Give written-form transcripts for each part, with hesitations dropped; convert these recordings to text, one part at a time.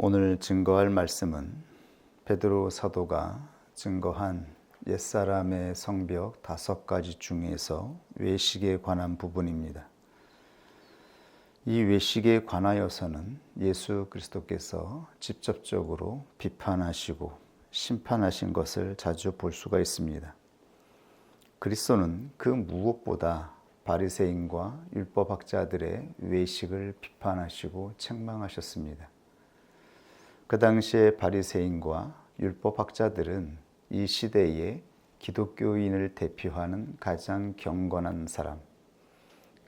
오늘 증거할 말씀은 베드로 사도가 증거한 옛사람의 성벽 5가지 중에서 외식에 관한 부분입니다. 이 외식에 관하여서는 예수 그리스도께서 직접적으로 비판하시고 심판하신 것을 자주 볼 수가 있습니다. 그리스도는 그 무엇보다 바리새인과 율법학자들의 외식을 비판하시고 책망하셨습니다. 그 당시에 바리새인과 율법학자들은 이 시대에 기독교인을 대표하는 가장 경건한 사람,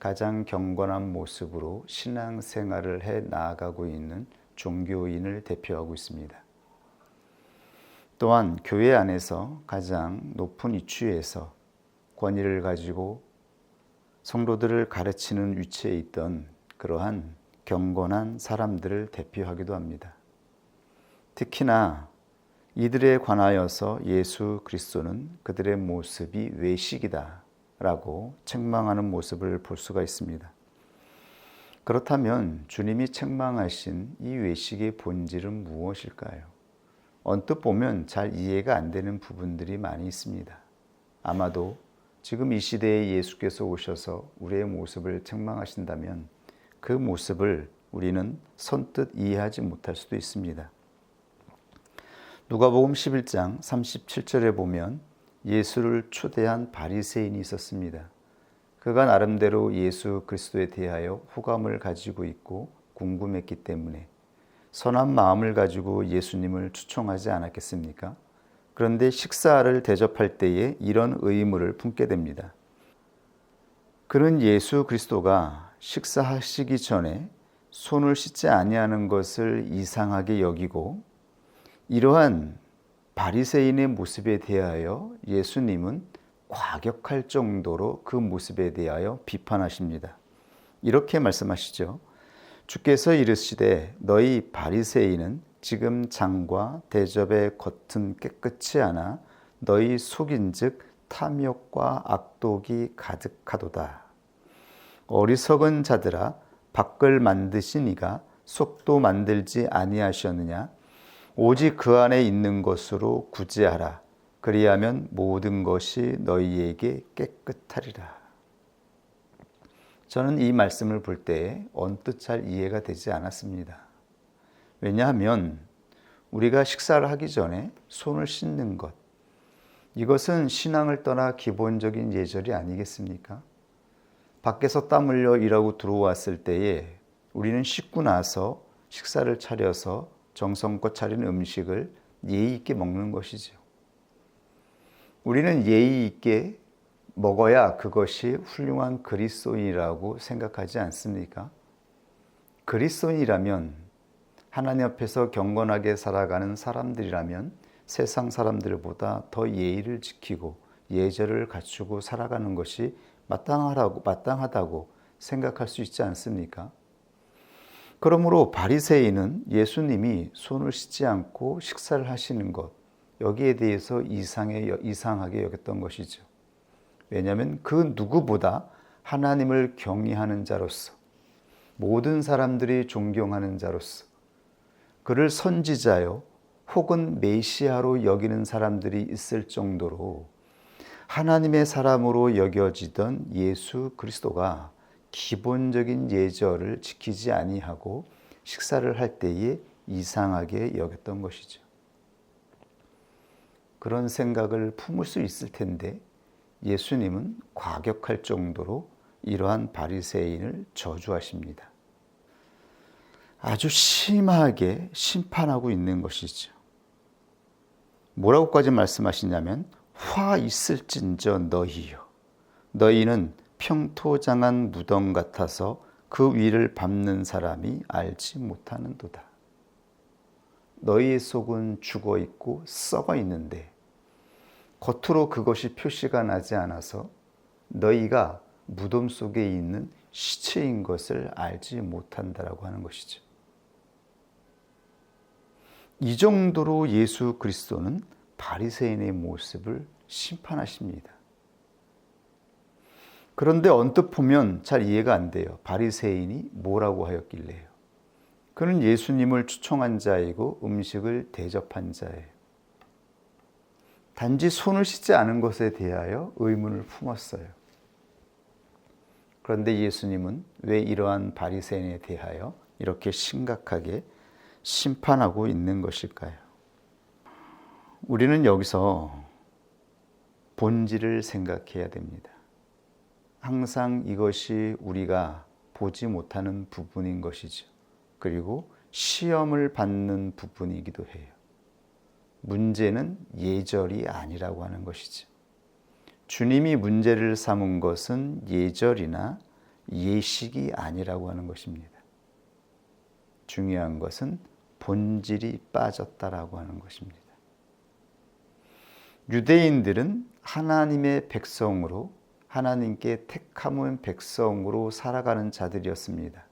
가장 경건한 모습으로 신앙생활을 해 나아가고 있는 종교인을 대표하고 있습니다. 또한 교회 안에서 가장 높은 위치에서 권위를 가지고 성도들을 가르치는 위치에 있던 그러한 경건한 사람들을 대표하기도 합니다. 특히나 이들에 관하여서 예수 그리스도는 그들의 모습이 외식이다 라고 책망하는 모습을 볼 수가 있습니다. 그렇다면 주님이 책망하신 이 외식의 본질은 무엇일까요? 언뜻 보면 잘 이해가 안 되는 부분들이 많이 있습니다. 아마도 지금 이 시대에 예수께서 오셔서 우리의 모습을 책망하신다면 그 모습을 우리는 선뜻 이해하지 못할 수도 있습니다. 누가복음 11장 37절에 보면 예수를 초대한 바리새인이 있었습니다. 그가 나름대로 예수 그리스도에 대하여 호감을 가지고 있고 궁금했기 때문에 선한 마음을 가지고 예수님을 추청하지 않았겠습니까? 그런데 식사를 대접할 때에 이런 의무를 품게 됩니다. 그는 예수 그리스도가 식사하시기 전에 손을 씻지 아니하는 것을 이상하게 여기고 이러한 바리새인의 모습에 대하여 예수님은 과격할 정도로 그 모습에 대하여 비판하십니다. 이렇게 말씀하시죠. 주께서 이르시되 너희 바리새인은 지금 장과 대접의 겉은 깨끗이 하나 너희 속인즉 탐욕과 악독이 가득하도다. 어리석은 자들아 밖을 만드신 이가 속도 만들지 아니하셨느냐? 오직 그 안에 있는 것으로 구제하라. 그리하면 모든 것이 너희에게 깨끗하리라. 저는 이 말씀을 볼 때 언뜻 잘 이해가 되지 않았습니다. 왜냐하면 우리가 식사를 하기 전에 손을 씻는 것, 이것은 신앙을 떠나 기본적인 예절이 아니겠습니까? 밖에서 땀 흘려 일하고 들어왔을 때에 우리는 씻고 나서 식사를 차려서 정성껏 차린 음식을 예의 있게 먹는 것이죠. 우리는 예의 있게 먹어야 그것이 훌륭한 그리스도인이라고 생각하지 않습니까? 그리스도인이라면 하나님 앞에서 경건하게 살아가는 사람들이라면 세상 사람들보다 더 예의를 지키고 예절을 갖추고 살아가는 것이 마땅하다고 생각할 수 있지 않습니까? 그러므로 바리새인은 예수님이 손을 씻지 않고 식사를 하시는 것, 여기에 대해서 이상하게 여겼던 것이죠. 왜냐하면 그 누구보다 하나님을 경외하는 자로서, 모든 사람들이 존경하는 자로서, 그를 선지자요 혹은 메시아로 여기는 사람들이 있을 정도로 하나님의 사람으로 여겨지던 예수 그리스도가 기본적인 예절을 지키지 아니하고 식사를 할 때에 이상하게 여겼던 것이죠. 그런 생각을 품을 수 있을 텐데 예수님은 과격할 정도로 이러한 바리새인을 저주하십니다. 아주 심하게 심판하고 있는 것이죠. 뭐라고까지 말씀하시냐면 화 있을진저 너희여 너희는 평토장한 무덤 같아서 그 위를 밟는 사람이 알지 못하는도다. 너희의 속은 죽어 있고 썩어 있는데 겉으로 그것이 표시가 나지 않아서 너희가 무덤 속에 있는 시체인 것을 알지 못한다라고 하는 것이죠. 이 정도로 예수 그리스도는 바리새인의 모습을 심판하십니다. 그런데 언뜻 보면 잘 이해가 안 돼요. 바리새인이 뭐라고 하였길래요? 그는 예수님을 추청한 자이고 음식을 대접한 자예요. 단지 손을 씻지 않은 것에 대하여 의문을 품었어요. 그런데 예수님은 왜 이러한 바리새인에 대하여 이렇게 심각하게 심판하고 있는 것일까요? 우리는 여기서 본질을 생각해야 됩니다. 항상 이것이 우리가 보지 못하는 부분인 것이죠. 그리고 시험을 받는 부분이기도 해요. 문제는 예절이 아니라고 하는 것이죠. 주님이 문제를 삼은 것은 예절이나 예식이 아니라고 하는 것입니다. 중요한 것은 본질이 빠졌다라고 하는 것입니다. 유대인들은 하나님의 백성으로, 하나님께 택함은 백성으로 살아가는 자들이었습니다.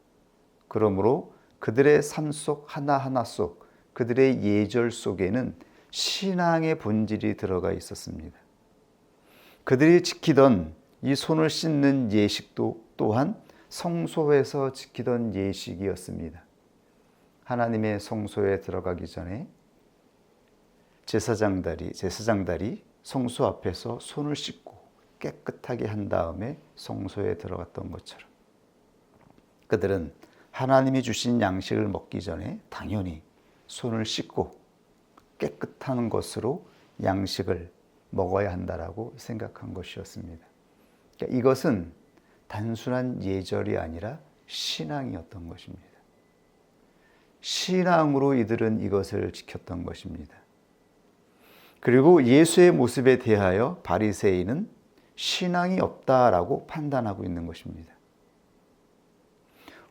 그러므로 그들의 삶 속 하나하나 속, 그들의 예절 속에는 신앙의 본질이 들어가 있었습니다. 그들이 지키던 이 손을 씻는 예식도 또한 성소에서 지키던 예식이었습니다. 하나님의 성소에 들어가기 전에 제사장들이 성소 앞에서 손을 씻고 깨끗하게 한 다음에 성소에 들어갔던 것처럼 그들은 하나님이 주신 양식을 먹기 전에 당연히 손을 씻고 깨끗한 것으로 양식을 먹어야 한다라고 생각한 것이었습니다. 그러니까 이것은 단순한 예절이 아니라 신앙이었던 것입니다. 신앙으로 이들은 이것을 지켰던 것입니다. 그리고 예수의 모습에 대하여 바리새인은 신앙이 없다라고 판단하고 있는 것입니다.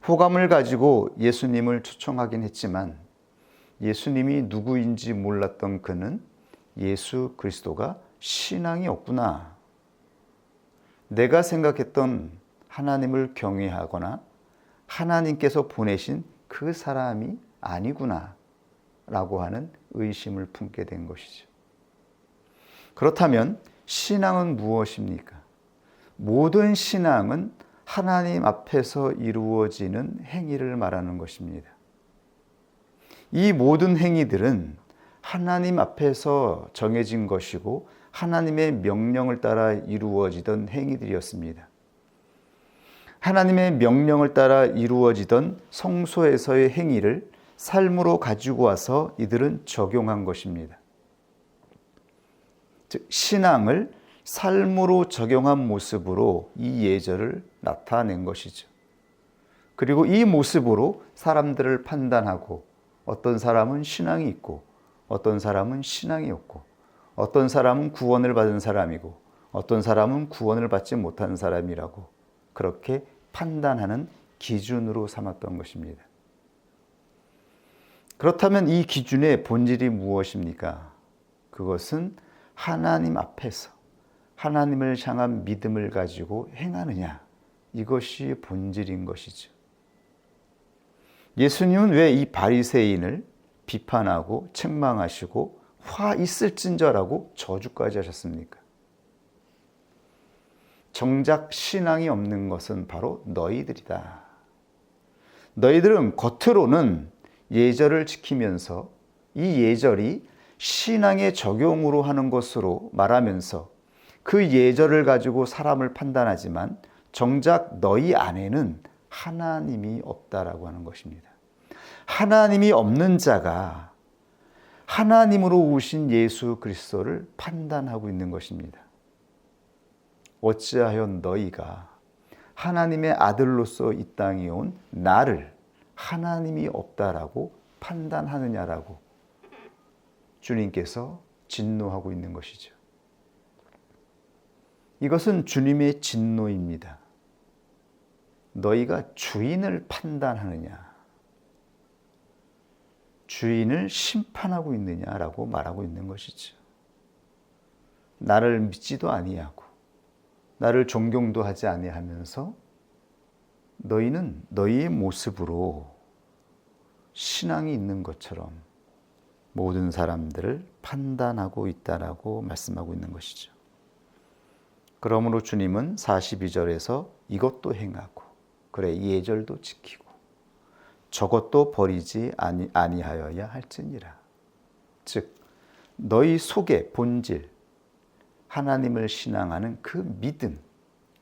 호감을 가지고 예수님을 초청하긴 했지만 예수님이 누구인지 몰랐던 그는 예수 그리스도가 신앙이 없구나. 내가 생각했던 하나님을 경외하거나 하나님께서 보내신 그 사람이 아니구나 라고 하는 의심을 품게 된 것이죠. 그렇다면 신앙은 무엇입니까? 모든 신앙은 하나님 앞에서 이루어지는 행위를 말하는 것입니다. 이 모든 행위들은 하나님 앞에서 정해진 것이고 하나님의 명령을 따라 이루어지던 행위들이었습니다. 하나님의 명령을 따라 이루어지던 성소에서의 행위를 삶으로 가지고 와서 이들은 적용한 것입니다. 즉, 신앙을 삶으로 적용한 모습으로 이 예절을 나타낸 것이죠. 그리고 이 모습으로 사람들을 판단하고 어떤 사람은 신앙이 있고 어떤 사람은 신앙이 없고 어떤 사람은 구원을 받은 사람이고 어떤 사람은 구원을 받지 못한 사람이라고 그렇게 판단하는 기준으로 삼았던 것입니다. 그렇다면 이 기준의 본질이 무엇입니까? 그것은 하나님 앞에서 하나님을 향한 믿음을 가지고 행하느냐, 이것이 본질인 것이죠. 예수님은 왜 이 바리새인을 비판하고 책망하시고 화 있을진저라고 저주까지 하셨습니까? 정작 신앙이 없는 것은 바로 너희들이다. 너희들은 겉으로는 예절을 지키면서 이 예절이 신앙의 적용으로 하는 것으로 말하면서 그 예절을 가지고 사람을 판단하지만 정작 너희 안에는 하나님이 없다라고 하는 것입니다. 하나님이 없는 자가 하나님으로 오신 예수 그리스도를 판단하고 있는 것입니다. 어찌하여 너희가 하나님의 아들로서 이 땅에 온 나를 하나님이 없다라고 판단하느냐라고 주님께서 진노하고 있는 것이죠. 이것은 주님의 진노입니다. 너희가 주인을 판단하느냐, 주인을 심판하고 있느냐라고 말하고 있는 것이죠. 나를 믿지도 아니하고 나를 존경도 하지 아니하면서 너희는 너희의 모습으로 신앙이 있는 것처럼 모든 사람들을 판단하고 있다라고 말씀하고 있는 것이죠. 그러므로 주님은 42절에서 이것도 행하고 그래 예절도 지키고 저것도 버리지 아니하여야 할지니라. 즉 너희 속의 본질, 하나님을 신앙하는 그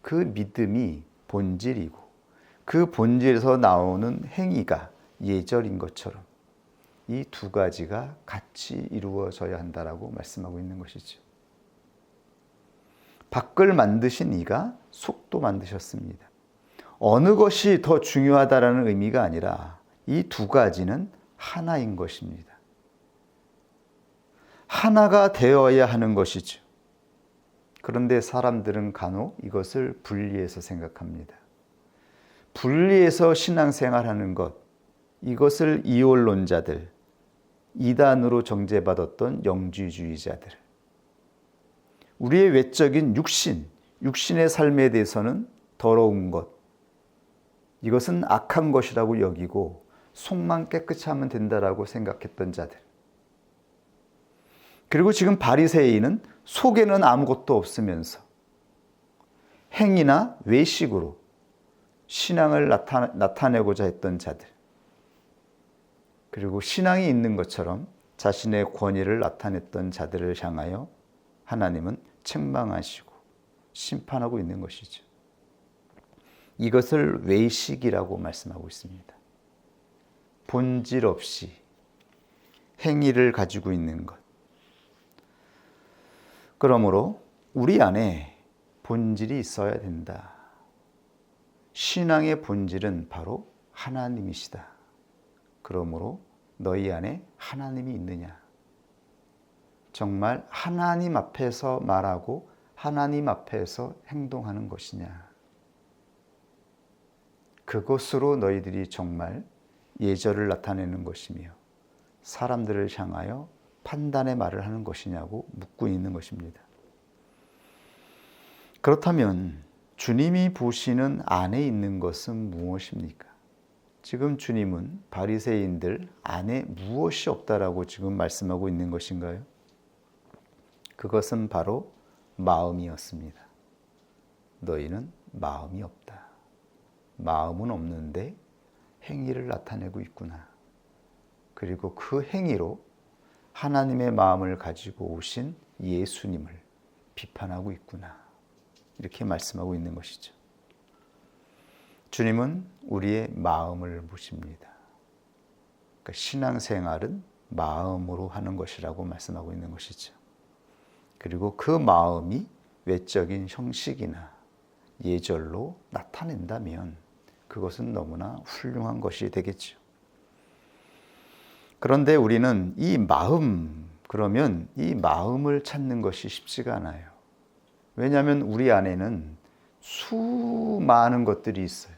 믿음이 본질이고 그 본질에서 나오는 행위가 예절인 것처럼 이 두 가지가 같이 이루어져야 한다라고 말씀하고 있는 것이죠. 밖을 만드신 이가 속도 만드셨습니다. 어느 것이 더 중요하다라는 의미가 아니라 이 두 가지는 하나인 것입니다. 하나가 되어야 하는 것이죠. 그런데 사람들은 간혹 이것을 분리해서 생각합니다. 분리해서 신앙생활하는 것, 이것을 이원론자들, 이단으로 정죄받았던 영지주의자들, 우리의 외적인 육신의 삶에 대해서는 더러운 것, 이것은 악한 것이라고 여기고 속만 깨끗이 하면 된다라고 생각했던 자들. 그리고 지금 바리새인은 속에는 아무것도 없으면서 행위나 외식으로 신앙을 나타내고자 했던 자들. 그리고 신앙이 있는 것처럼 자신의 권위를 나타냈던 자들을 향하여 하나님은 책망하시고 심판하고 있는 것이죠. 이것을 외식이라고 말씀하고 있습니다. 본질 없이 행위를 가지고 있는 것. 그러므로 우리 안에 본질이 있어야 된다. 신앙의 본질은 바로 하나님이시다. 그러므로 너희 안에 하나님이 있느냐? 정말 하나님 앞에서 말하고 하나님 앞에서 행동하는 것이냐? 그것으로 너희들이 정말 예절을 나타내는 것이며 사람들을 향하여 판단의 말을 하는 것이냐고 묻고 있는 것입니다. 그렇다면 주님이 보시는 안에 있는 것은 무엇입니까? 지금 주님은 바리새인들 안에 무엇이 없다라고 지금 말씀하고 있는 것인가요? 그것은 바로 마음이었습니다. 너희는 마음이 없다. 마음은 없는데 행위를 나타내고 있구나. 그리고 그 행위로 하나님의 마음을 가지고 오신 예수님을 비판하고 있구나. 이렇게 말씀하고 있는 것이죠. 주님은 우리의 마음을 보십니다. 그러니까 신앙생활은 마음으로 하는 것이라고 말씀하고 있는 것이죠. 그리고 그 마음이 외적인 형식이나 예절로 나타낸다면 그것은 너무나 훌륭한 것이 되겠죠. 그런데 우리는 그러면 이 마음을 찾는 것이 쉽지가 않아요. 왜냐하면 우리 안에는 수많은 것들이 있어요.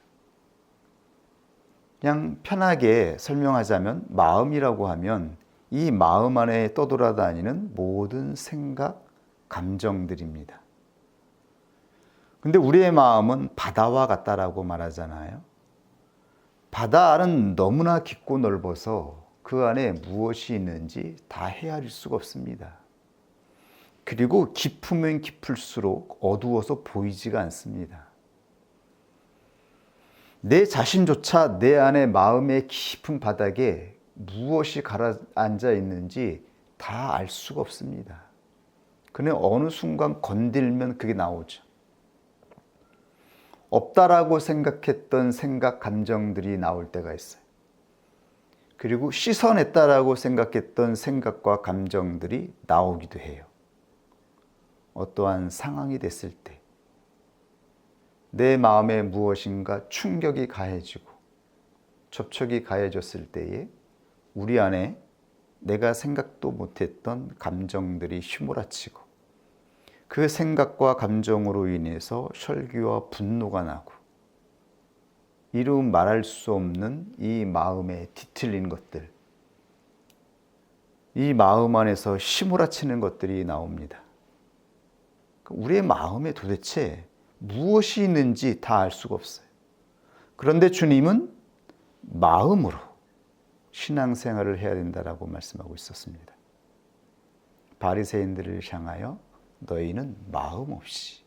그냥 편하게 설명하자면 마음이라고 하면 이 마음 안에 떠돌아다니는 모든 생각, 감정들입니다. 근데 우리의 마음은 바다와 같다라고 말하잖아요. 바다는 너무나 깊고 넓어서 그 안에 무엇이 있는지 다 헤아릴 수가 없습니다. 그리고 깊으면 깊을수록 어두워서 보이지가 않습니다. 내 자신조차 내 안에 마음의 깊은 바닥에 무엇이 가라앉아 있는지 다 알 수가 없습니다. 그냥 어느 순간 건들면 그게 나오죠. 없다라고 생각했던 생각, 감정들이 나올 때가 있어요. 그리고 씻어냈다라고 생각했던 생각과 감정들이 나오기도 해요. 어떠한 상황이 됐을 때 내 마음에 무엇인가 충격이 가해지고 접촉이 가해졌을 때에 우리 안에 내가 생각도 못했던 감정들이 휘몰아치고 그 생각과 감정으로 인해서 혈기와 분노가 나고 이루 말할 수 없는 이 마음에 뒤틀린 것들, 이 마음 안에서 휘몰아치는 것들이 나옵니다. 우리의 마음에 도대체 무엇이 있는지 다 알 수가 없어요. 그런데 주님은 마음으로 신앙생활을 해야 된다라고 말씀하고 있었습니다. 바리새인들을 향하여 너희는 마음 없이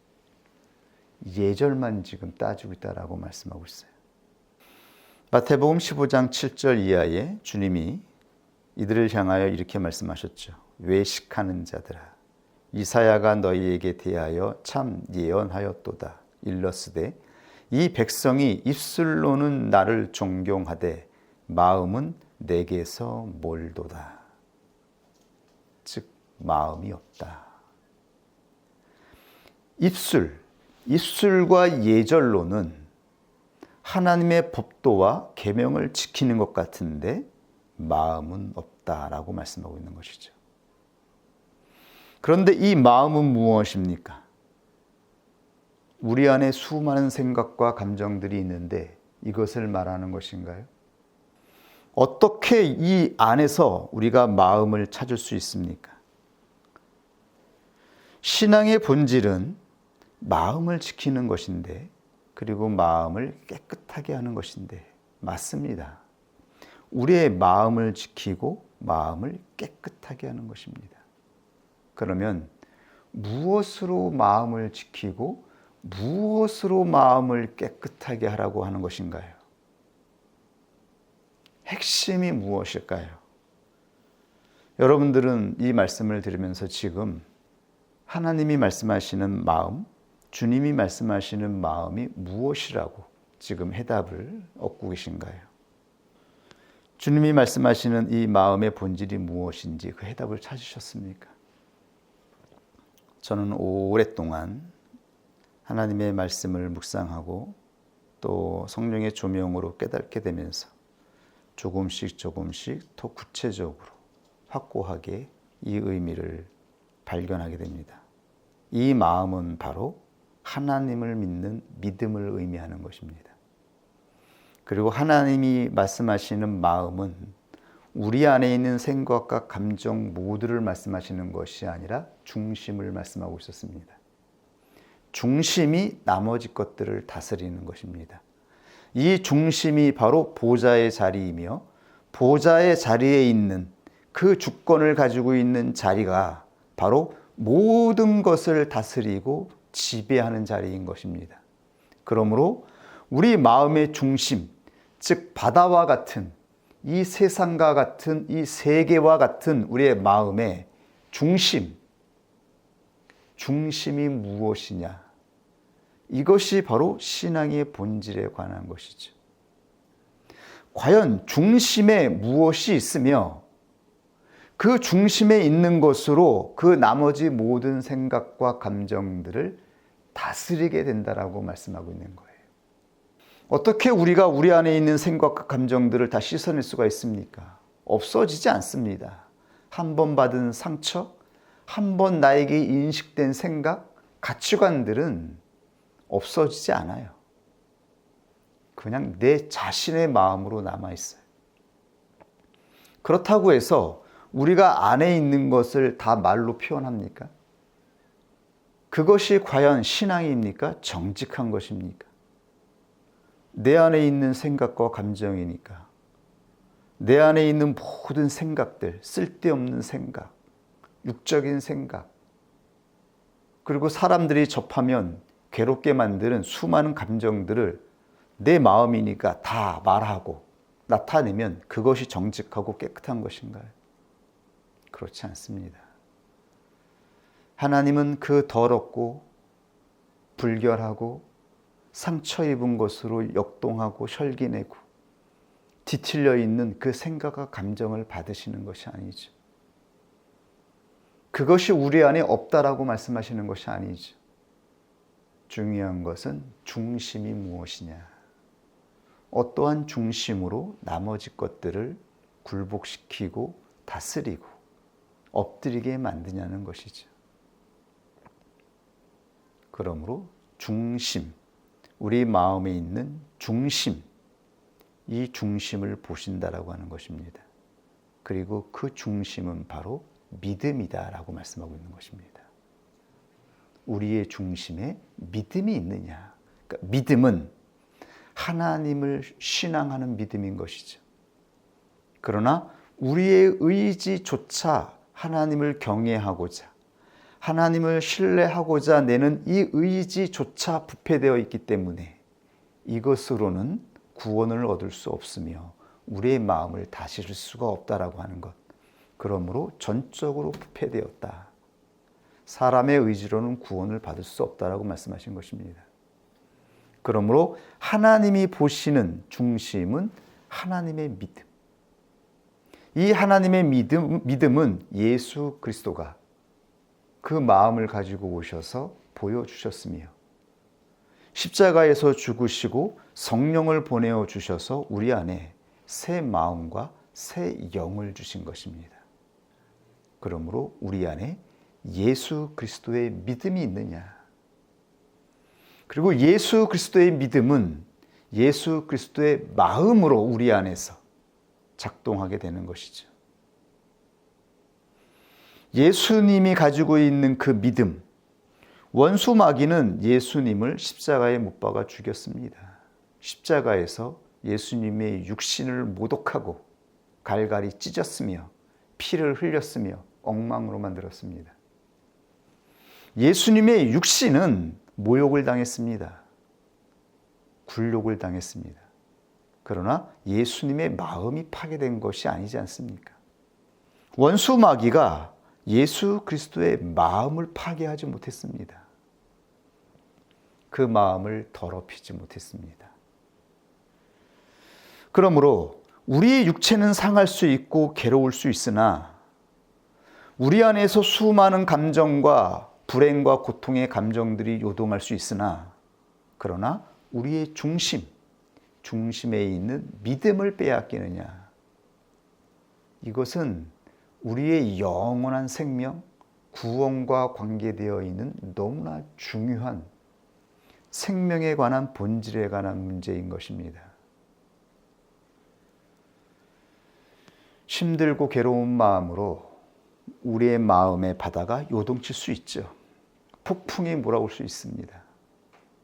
예절만 지금 따지고 있다라고 말씀하고 있어요. 마태복음 15장 7절 이하에 주님이 이들을 향하여 이렇게 말씀하셨죠. 외식하는 자들아, 이사야가 너희에게 대하여 참 예언하였도다. 일러스되 이 백성이 입술로는 나를 존경하되 마음은 내게서 멀도다. 즉 마음이 없다. 입술과 예절로는 하나님의 법도와 계명을 지키는 것 같은데 마음은 없다라고 말씀하고 있는 것이죠. 그런데 이 마음은 무엇입니까? 우리 안에 수많은 생각과 감정들이 있는데 이것을 말하는 것인가요? 어떻게 이 안에서 우리가 마음을 찾을 수 있습니까? 신앙의 본질은 마음을 지키는 것인데, 그리고 마음을 깨끗하게 하는 것인데, 맞습니다. 우리의 마음을 지키고 마음을 깨끗하게 하는 것입니다. 그러면 무엇으로 마음을 지키고 무엇으로 마음을 깨끗하게 하라고 하는 것인가요? 핵심이 무엇일까요? 여러분들은 이 말씀을 들으면서 지금 하나님이 말씀하시는 마음, 주님이 말씀하시는 마음이 무엇이라고 지금 해답을 얻고 계신가요? 주님이 말씀하시는 이 마음의 본질이 무엇인지 그 해답을 찾으셨습니까? 저는 오랫동안 하나님의 말씀을 묵상하고 또 성령의 조명으로 깨닫게 되면서 조금씩 더 구체적으로 확고하게 이 의미를 발견하게 됩니다. 이 마음은 바로 하나님을 믿는 믿음을 의미하는 것입니다. 그리고 하나님이 말씀하시는 마음은 우리 안에 있는 생각과 감정 모두를 말씀하시는 것이 아니라 중심을 말씀하고 있었습니다. 중심이 나머지 것들을 다스리는 것입니다. 이 중심이 바로 보좌의 자리이며 보좌의 자리에 있는 그 주권을 가지고 있는 자리가 바로 모든 것을 다스리고 지배하는 자리인 것입니다. 그러므로 우리 마음의 중심, 즉 바다와 같은 이 세상과 같은 이 세계와 같은 우리의 마음의 중심이 무엇이냐? 이것이 바로 신앙의 본질에 관한 것이죠. 과연 중심에 무엇이 있으며 그 중심에 있는 것으로 그 나머지 모든 생각과 감정들을 다스리게 된다라고 말씀하고 있는 거예요. 어떻게 우리가 우리 안에 있는 생각과 감정들을 다 씻어낼 수가 있습니까? 없어지지 않습니다. 한 번 받은 상처, 한 번 나에게 인식된 생각, 가치관들은 없어지지 않아요. 그냥 내 자신의 마음으로 남아있어요. 그렇다고 해서 우리가 안에 있는 것을 다 말로 표현합니까? 그것이 과연 신앙입니까? 정직한 것입니까? 내 안에 있는 생각과 감정이니까 내 안에 있는 모든 생각들, 쓸데없는 생각, 육적인 생각, 그리고 사람들이 접하면 괴롭게 만드는 수많은 감정들을 내 마음이니까 다 말하고 나타내면 그것이 정직하고 깨끗한 것인가요? 그렇지 않습니다. 하나님은 그 더럽고 불결하고 상처 입은 것으로 역동하고 혈기내고 뒤틀려 있는 그 생각과 감정을 받으시는 것이 아니죠. 그것이 우리 안에 없다라고 말씀하시는 것이 아니죠. 중요한 것은 중심이 무엇이냐. 어떠한 중심으로 나머지 것들을 굴복시키고 다스리고 엎드리게 만드냐는 것이죠. 그러므로 중심, 우리 마음에 있는 중심, 이 중심을 보신다라고 하는 것입니다. 그리고 그 중심은 바로 믿음이다라고 말씀하고 있는 것입니다. 우리의 중심에 믿음이 있느냐. 그러니까 믿음은 하나님을 신앙하는 믿음인 것이죠. 그러나 우리의 의지조차 하나님을 경외하고자, 하나님을 신뢰하고자 내는 이 의지조차 부패되어 있기 때문에 이것으로는 구원을 얻을 수 없으며 우리의 마음을 다스릴 수가 없다라고 하는 것. 그러므로 전적으로 부패되었다. 사람의 의지로는 구원을 받을 수 없다라고 말씀하신 것입니다. 그러므로 하나님이 보시는 중심은 하나님의 믿음. 이 하나님의 믿음은 예수 그리스도가 그 마음을 가지고 오셔서 보여주셨으며 십자가에서 죽으시고 성령을 보내어 주셔서 우리 안에 새 마음과 새 영을 주신 것입니다. 그러므로 우리 안에 예수 그리스도의 믿음이 있느냐? 그리고 예수 그리스도의 믿음은 예수 그리스도의 마음으로 우리 안에서 작동하게 되는 것이죠. 예수님이 가지고 있는 그 믿음, 원수 마귀는 예수님을 십자가에 못 박아 죽였습니다. 십자가에서 예수님의 육신을 모독하고 갈갈이 찢었으며 피를 흘렸으며 엉망으로 만들었습니다. 예수님의 육신은 모욕을 당했습니다. 굴욕을 당했습니다. 그러나 예수님의 마음이 파괴된 것이 아니지 않습니까? 원수 마귀가 예수 그리스도의 마음을 파괴하지 못했습니다. 그 마음을 더럽히지 못했습니다. 그러므로 우리의 육체는 상할 수 있고 괴로울 수 있으나 우리 안에서 수많은 감정과 불행과 고통의 감정들이 요동할 수 있으나 그러나 우리의 중심에 있는 믿음을 빼앗기느냐? 이것은 우리의 영원한 생명, 구원과 관계되어 있는 너무나 중요한 생명에 관한 본질에 관한 문제인 것입니다. 힘들고 괴로운 마음으로 우리의 마음의 바다가 요동칠 수 있죠. 폭풍이 몰아올 수 있습니다.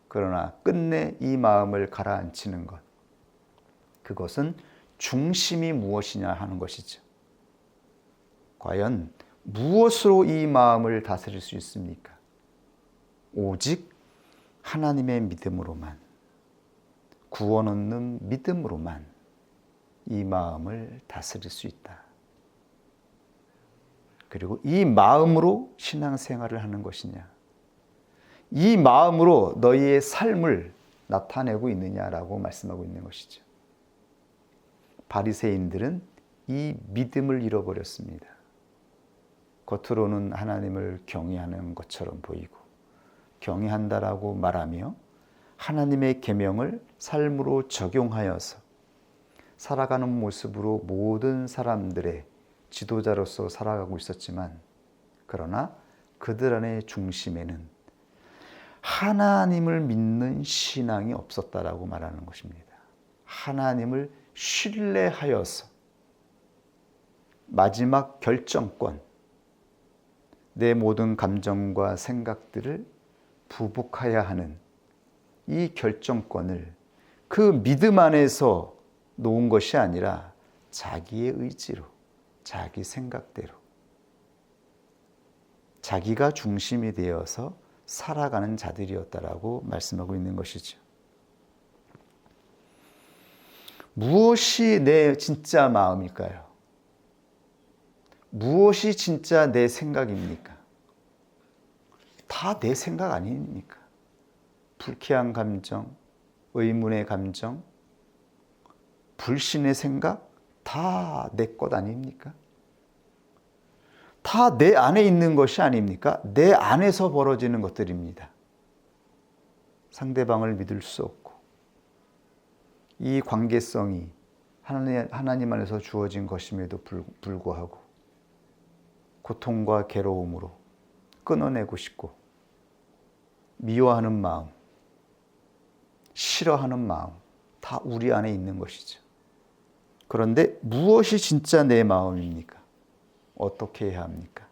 그러나 끝내 이 마음을 가라앉히는 것, 그것은 중심이 무엇이냐 하는 것이죠. 과연 무엇으로 이 마음을 다스릴 수 있습니까? 오직 하나님의 믿음으로만, 구원 얻는 믿음으로만 이 마음을 다스릴 수 있다. 그리고 이 마음으로 신앙생활을 하는 것이냐? 이 마음으로 너희의 삶을 나타내고 있느냐라고 말씀하고 있는 것이죠. 바리새인들은 이 믿음을 잃어버렸습니다. 겉으로는 하나님을 경외하는 것처럼 보이고 경외한다라고 말하며 하나님의 계명을 삶으로 적용하여서 살아가는 모습으로 모든 사람들의 지도자로서 살아가고 있었지만 그러나 그들 안의 중심에는 하나님을 믿는 신앙이 없었다라고 말하는 것입니다. 하나님을 신뢰하여서 마지막 결정권, 내 모든 감정과 생각들을 부복해야 하는 이 결정권을 그 믿음 안에서 놓은 것이 아니라 자기의 의지로, 자기 생각대로, 자기가 중심이 되어서 살아가는 자들이었다라고 말씀하고 있는 것이죠. 무엇이 내 진짜 마음일까요? 무엇이 진짜 내 생각입니까? 다 내 생각 아닙니까? 불쾌한 감정, 의문의 감정, 불신의 생각, 다 내 것 아닙니까? 다 내 안에 있는 것이 아닙니까? 내 안에서 벌어지는 것들입니다. 상대방을 믿을 수 없고 이 관계성이 하나님 안에서 주어진 것임에도 불구하고 고통과 괴로움으로 끊어내고 싶고 미워하는 마음, 싫어하는 마음 다 우리 안에 있는 것이죠. 그런데 무엇이 진짜 내 마음입니까? 어떻게 해야 합니까?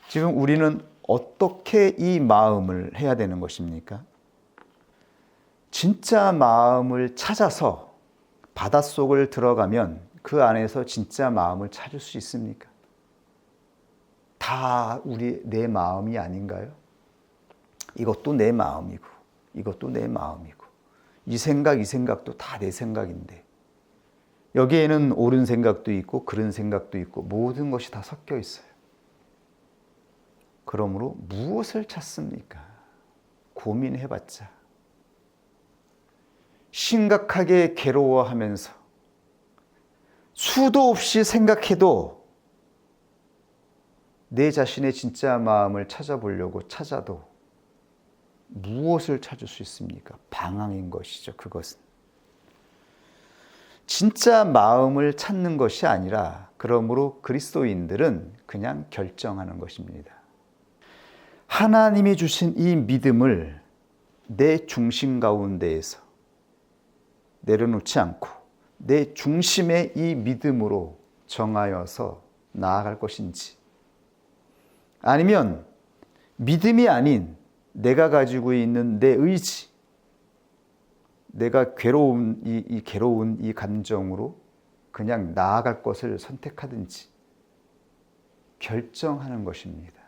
지금 우리는 어떻게 이 마음을 해야 되는 것입니까? 진짜 마음을 찾아서 바닷속을 들어가면 그 안에서 진짜 마음을 찾을 수 있습니까? 다 내 마음이 아닌가요? 이것도 내 마음이고 이것도 내 마음이고 이 생각도 다 내 생각인데 여기에는 옳은 생각도 있고 그른 생각도 있고 모든 것이 다 섞여 있어요. 그러므로 무엇을 찾습니까? 고민해봤자 심각하게 괴로워하면서 수도 없이 생각해도 내 자신의 진짜 마음을 찾아보려고 찾아도 무엇을 찾을 수 있습니까? 방황인 것이죠. 그것은 진짜 마음을 찾는 것이 아니라 그러므로 그리스도인들은 그냥 결정하는 것입니다. 하나님이 주신 이 믿음을 내 중심 가운데에서 내려놓지 않고 내 중심의 이 믿음으로 정하여서 나아갈 것인지, 아니면 믿음이 아닌 내가 가지고 있는 내 의지, 내가 괴로운 이 감정으로 그냥 나아갈 것을 선택하든지 결정하는 것입니다.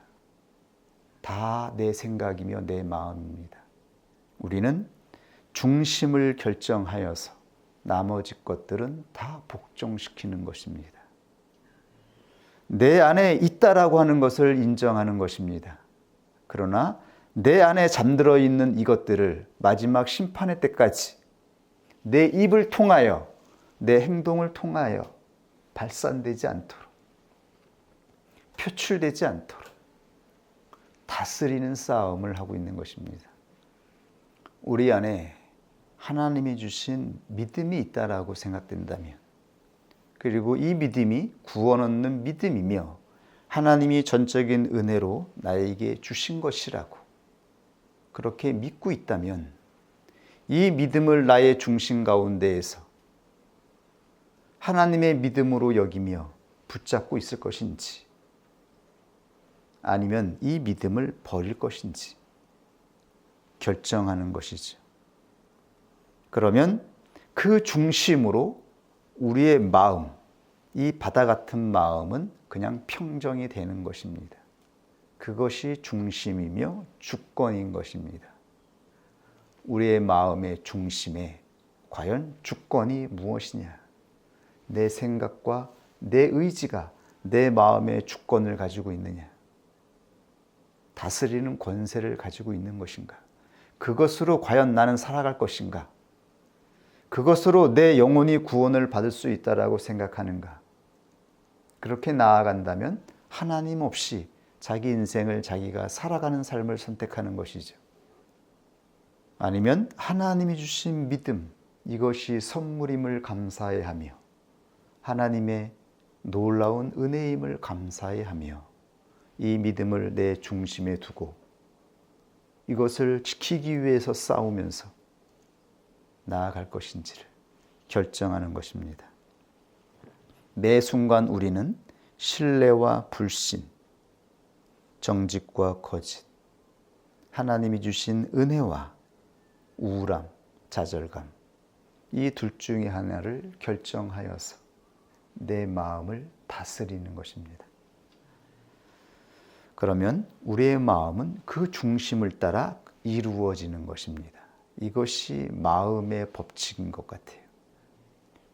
다 내 생각이며 내 마음입니다. 우리는 중심을 결정하여서 나머지 것들은 다 복종시키는 것입니다. 내 안에 있다라고 하는 것을 인정하는 것입니다. 그러나 내 안에 잠들어 있는 이것들을 마지막 심판의 때까지 내 입을 통하여 내 행동을 통하여 발산되지 않도록, 표출되지 않도록 다스리는 싸움을 하고 있는 것입니다. 우리 안에 하나님이 주신 믿음이 있다라고 생각된다면, 그리고 이 믿음이 구원 얻는 믿음이며 하나님이 전적인 은혜로 나에게 주신 것이라고 그렇게 믿고 있다면, 이 믿음을 나의 중심 가운데에서 하나님의 믿음으로 여기며 붙잡고 있을 것인지, 아니면 이 믿음을 버릴 것인지 결정하는 것이죠. 그러면 그 중심으로 우리의 마음, 이 바다 같은 마음은 그냥 평정이 되는 것입니다. 그것이 중심이며 주권인 것입니다. 우리의 마음의 중심에 과연 주권이 무엇이냐? 내 생각과 내 의지가 내 마음의 주권을 가지고 있느냐? 다스리는 권세를 가지고 있는 것인가? 그것으로 과연 나는 살아갈 것인가? 그것으로 내 영혼이 구원을 받을 수 있다라고 생각하는가? 그렇게 나아간다면 하나님 없이 자기 인생을 자기가 살아가는 삶을 선택하는 것이죠. 아니면 하나님이 주신 믿음, 이것이 선물임을 감사해 하며 하나님의 놀라운 은혜임을 감사해 하며 이 믿음을 내 중심에 두고 이것을 지키기 위해서 싸우면서 나아갈 것인지를 결정하는 것입니다. 매 순간 우리는 신뢰와 불신, 정직과 거짓, 하나님이 주신 은혜와 우울함, 좌절감, 이 둘 중에 하나를 결정하여서 내 마음을 다스리는 것입니다. 그러면 우리의 마음은 그 중심을 따라 이루어지는 것입니다. 이것이 마음의 법칙인 것 같아요.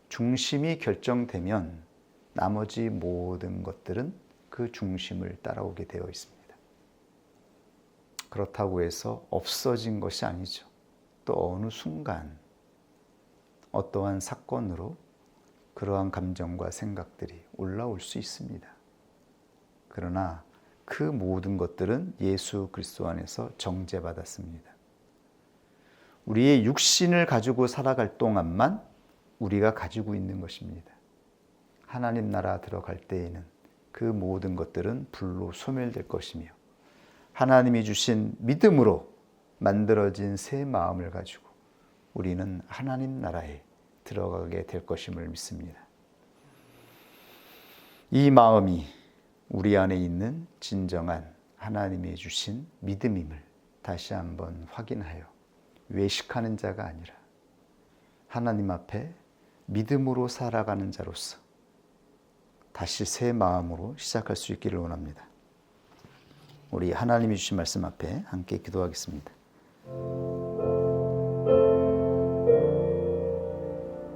중심이 결정되면 나머지 모든 것들은 그 중심을 따라오게 되어 있습니다. 그렇다고 해서 없어진 것이 아니죠. 또 어느 순간 어떠한 사건으로 그러한 감정과 생각들이 올라올 수 있습니다. 그러나 그 모든 것들은 예수 그리스도 안에서 정죄받았습니다. 우리의 육신을 가지고 살아갈 동안만 우리가 가지고 있는 것입니다. 하나님 나라 들어갈 때에는 그 모든 것들은 불로 소멸될 것이며 하나님이 주신 믿음으로 만들어진 새 마음을 가지고 우리는 하나님 나라에 들어가게 될 것임을 믿습니다. 이 마음이 우리 안에 있는 진정한 하나님이 주신 믿음임을 다시 한번 확인하여 외식하는 자가 아니라 하나님 앞에 믿음으로 살아가는 자로서 다시 새 마음으로 시작할 수 있기를 원합니다. 우리 하나님이 주신 말씀 앞에 함께 기도하겠습니다.